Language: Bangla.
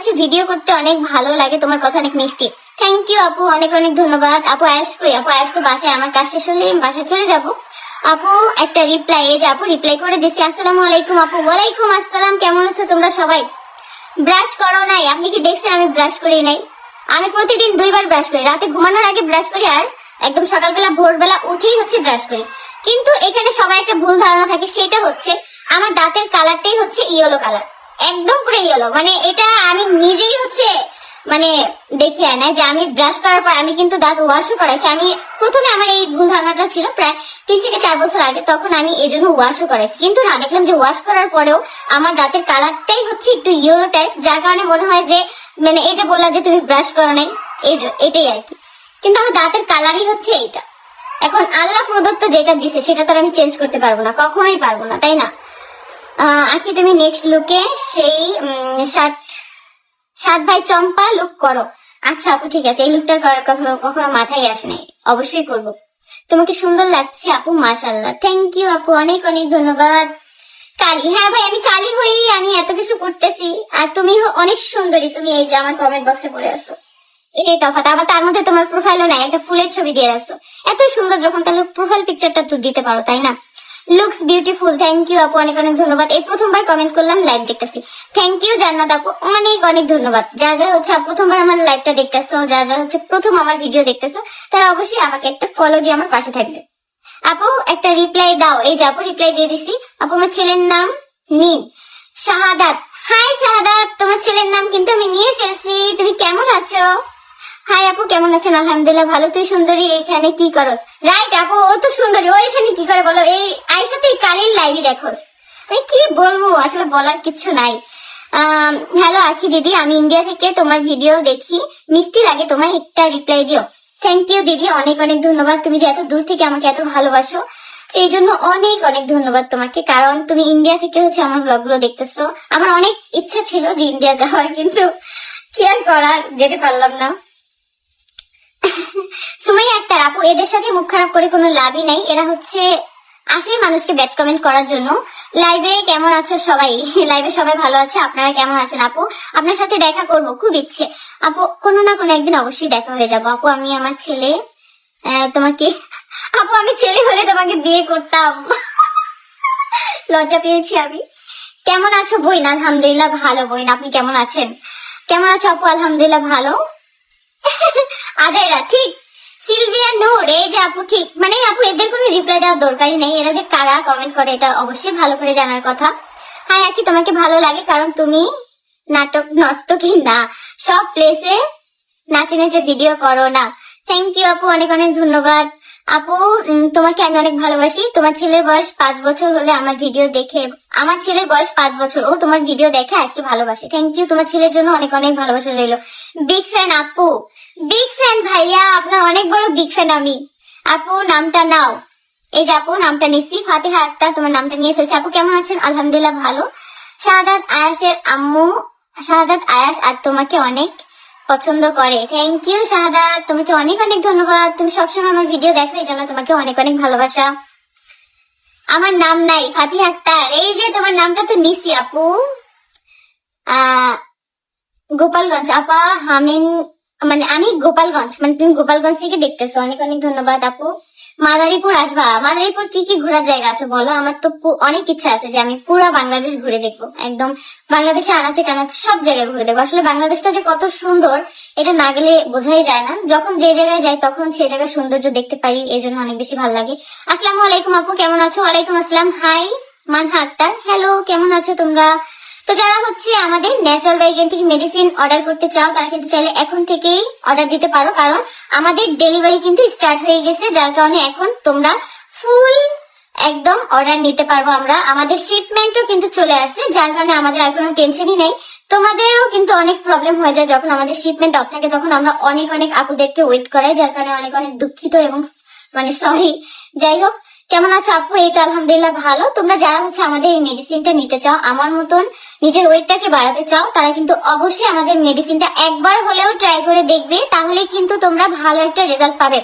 কাছে ভিডিও করতে অনেক ভালো লাগে, তোমার কথা অনেক মিষ্টি। থ্যাংক ইউ আপু, অনেক অনেক ধন্যবাদ। আপু আয়াস কই? আপু আয়াস তো বাসায়, আমার কাজ শেষ হলে বাসায় চলে যাব। আপু একটা রিপ্লাই, এই যে আপু রিপ্লাই করে দিছি। আসসালামু আলাইকুম আপু। ওয়ালাইকুম আসসালাম, কেমন আছো তোমরা সবাই? ব্রাশ করো নাই? আপনি কি দেখছেন আমি ব্রাশ করি নাই? আমি প্রতিদিন 2 বার ব্রাশ করি, রাতে ঘুমানোর আগে ব্রাশ করি আর একদম সকালবেলা ভোরবেলা উঠেই হচ্ছে ব্রাশ করি। কিন্তু এখানে সবার একটা ভুল ধারণা থাকে, সেটা হচ্ছে আমার দাঁতের কালারটাই হচ্ছে ইয়েলো কালার, একদম পুরো ইয়েলো। মানে এটা আমি নিজেই হচ্ছে মানে দেখি না যে আমি ব্রাশ করার পর আমি কিন্তু দাঁত ওয়াশও করাইছি। আমি প্রথমে আমার এই ভুল ধারণাটা ছিল প্রায় 3 থেকে 4 বছর আগে, তখন আমি এই জন্য ওয়াশও করাইছি। কিন্তু না, দেখলাম যে ওয়াশ করার পরেও আমার দাঁতের কালারটাই হচ্ছে একটু ইয়েলো টাইপ, যার কারণে মনে হয় যে মানে এই যে বললাম যে তুমি ব্রাশ করো নাই, এটাই আর কি। কিন্তু আমার দাঁতের কালারই হচ্ছে এইটা। এখন আল্লাহ প্রদত্ত যেটা দিছে সেটা তো আমি চেঞ্জ করতে পারবো না, কখনোই পারবো না, তাই না? আজকে তুমি নেক্সট লুকে সেই 7 ভাই চম্পা লুক করো। আচ্ছা আপু ঠিক আছে, এই লুকটার করার কথা কখনো মাথায় আসে নাই, অবশ্যই করব। তোমাকে সুন্দর লাগছে আপু, মাশাআল্লাহ। থ্যাংক ইউ আপু, অনেক অনেক ধন্যবাদ। কালি, হ্যাঁ ভাই আমি কালি হয়েই আমি এত কিছু করতেছি, আর তুমি অনেক সুন্দরী। তুমি এই যে আমার কমেন্ট বক্সে পড়ে আছো, এটাই তফাৎ। আবার তার মধ্যে তোমার প্রোফাইলও নাই, একটা ফুলের ছবি দিয়ে রাখছো। এত সুন্দর যখন, তাহলে প্রোফাইল পিকচারটা তো দিতে পারো, তাই না? লুকস বিউটিফুল, থ্যাংক ইউ আপু, অনেক অনেক ধন্যবাদ। এই প্রথমবার কমেন্ট করলাম, লাইভ দেখতেছি। থ্যাংক ইউ জান্নাত আপু, অনেক অনেক ধন্যবাদ। যারা যারা হচ্ছে প্রথমবার আমার লাইভটা দেখতেছো, যারা যারা হচ্ছে প্রথম আমার ভিডিও দেখতেছো, তারা অবশ্যই আমাকে একটা ফলো দিয়ে আমার পাশে থাকবে। আপু একটা রিপ্লাই দাও। এই যে আপু রিপ্লাই দিয়ে দিছি। আপু আমার ছেলের নাম নিন শাহাদাত। হাই শাহাদাত, তোমার ছেলের নাম কিন্তু আমি নিয়ে ফেলছি। তুমি কেমন আছো? হাই আপু, কেমন আছেন? আলহামদুলিল্লাহ ভালো। তুই সুন্দরী, এইখানে কি করস? রাইট আপু, ও তো সুন্দরী, ও এখানে কি করে বলো? এই আয়সা তুই কালির লাইভে দেখোস। আমি কি বলবো, আসলে বলার কিছু নাই। হ্যালো আখি দিদি, আমি ইন্ডিয়া থেকে তোমার ভিডিও দেখি, মিষ্টি লাগে তোমায়, একটা রিপ্লাই দিও। থ্যাংক ইউ দিদি, অনেক অনেক ধন্যবাদ। তুমি যে এত দূর থেকে আমাকে এত ভালোবাসো, এই জন্য অনেক অনেক ধন্যবাদ তোমাকে। কারণ তুমি ইন্ডিয়া থেকে হচ্ছে আমার ব্লগগুলো দেখতেছো। আমার অনেক ইচ্ছা ছিল যে ইন্ডিয়া যাওয়ার, কিন্তু কি আর করার, যেতে পারলাম না। সুমাইয়া আক্তার আপু, এদের সাথে মুখ খারাপ করে কোনো লাভই নাই। এরা হচ্ছে আসে মানুষকে ব্যাড কমেন্ট করার জন্য। লাইভে কেমন আছো সবাই? লাইভে সবাই ভালো আছে, আপনারা কেমন আছেন? আপু আপনার সাথে দেখা করব, খুব ইচ্ছে আপু, কোনো না কোনো একদিন অবশ্যই দেখা হয়ে যাবো। আপু আমি আমার ছেলে তোমাকে, আপু আমি ছেলে হলে তোমাকে বিয়ে করতাম। লজ্জা পেয়েছি আমি। কেমন আছো বইন? আলহামদুলিল্লাহ ভালো। বইন আপনি কেমন আছেন? কেমন আছো আপু? আলহামদুলিল্লাহ ভালো। আজাইরা ঠিক, সিলভিয়া নূর, এই যে আপু ঠিক। মানে আপু এদের কোনো রিপ্লাই দেওয়ার দরকারই নেই, এরা যে কারা কমেন্ট করে এটা অবশ্যই ভালো করে জানার কথা। হ্যাঁ আখি, তোমাকে ভালো লাগে কারণ তুমি নর্তকী না, সব প্লেসে নাচে নেচে ভিডিও করো না। থ্যাংক ইউ আপু, অনেক অনেক ধন্যবাদ। আপু তোমাকে আমি অনেক ভালোবাসি। তোমার ছেলের বয়স 5 বছর হলে আমার ভিডিও দেখে, আমার ছেলের বয়স 5 বছর, ও তোমার ভিডিও দেখে আজকে ভালোবাসে। থ্যাংক ইউ, তোমার ছেলের জন্য অনেক অনেক ভালোবাসা রইলো। বিগ ফ্যান আপু, বিগ ফ্যান ভাইয়া, আপনার অনেক বড় বিগ ফ্যান আমি। আপু নামটা নাও। এই যে আপু নামটা নিছি, ফাতিহা আক্তার, তোমার নামটা নিয়ে ফেলছি। আপু কেমন আছেন? আলহামদুলিল্লাহ ভালো। শাহাদাত আয়াসের আম্মু, শাহাদাত আয়াস আর তোমাকে অনেক পছন্দ করে। থ্যাংক ইউ শাহাদাত, তোমাকে অনেক অনেক ধন্যবাদ। তুমি সবসময় আমার ভিডিও দেখো, এই জন্য তোমাকে অনেক অনেক ভালোবাসা। আমার নাম নাই, ফাতিহা আক্তার, এই যে তোমার নামটা তো নিছি আপু। গোপালগঞ্জ আপা হামিন, মানে আমি গোপালগঞ্জ, মানে তুমি গোপালগঞ্জ থেকে দেখতেছো, অনেক অনেক ধন্যবাদ আপু। মাদারীপুর আসবা? মাদারীপুর কি কি ঘোরার জায়গা আছে বলো? আমার তো অনেক ইচ্ছা আছে যে আমি পুরো বাংলাদেশ ঘুরে দেখবো, একদম বাংলাদেশে আনাচে কানাচে সব জায়গায় ঘুরে দেখবো। আসলে বাংলাদেশটা যে কত সুন্দর এটা না গেলে বোঝাই যায় না। যখন যে জায়গায় যাই তখন সেই জায়গার সৌন্দর্য দেখতে পারি, এই জন্য অনেক বেশি ভালো লাগে। আসসালামু আলাইকুম আপু, কেমন আছো? ওয়ালাইকুম আসসালাম। হাই মানহা আক্তার, হ্যালো, কেমন আছো তোমরা? তো যারা হচ্ছে আমাদের ন্যাচারাল বাইগেন থেকে মেডিসিন অর্ডার করতে চাও, তারা কিন্তু চাইলে এখন থেকেই অর্ডার দিতে পারো, কারণ আমাদের ডেলিভারি কিন্তু স্টার্ট হয়ে গেছে, যার কারণে এখন তোমরা ফুল একদম অর্ডার নিতে পারবো আমরা। আমাদের শিপমেন্টও কিন্তু চলে আসছে, যার কারণে আমাদের আর কোনো টেনশনই নেই। তোমাদেরও কিন্তু অনেক প্রবলেম হয়ে যায় যখন আমাদের শিপমেন্ট অফ থাকে, তখন আমরা অনেক অনেক আপুদেরকে ওয়েট করাই, যার কারণে অনেক অনেক দুঃখিত এবং মানে সরি। যাই হোক, কেমন আছো আপু? এই তো আলহামদুলিল্লাহ ভালো। তোমরা যারা হচ্ছে আমাদের এই মেডিসিনটা নিতে চাও, আমার মতন নিজের ওয়েটটাকে বাড়াতে চাও, তারা কিন্তু অবশ্যই আমাদের মেডিসিনটা একবার হলেও ট্রাই করে দেখবে, তাহলে কিন্তু তোমরা ভালো একটা রেজাল্ট পাবে।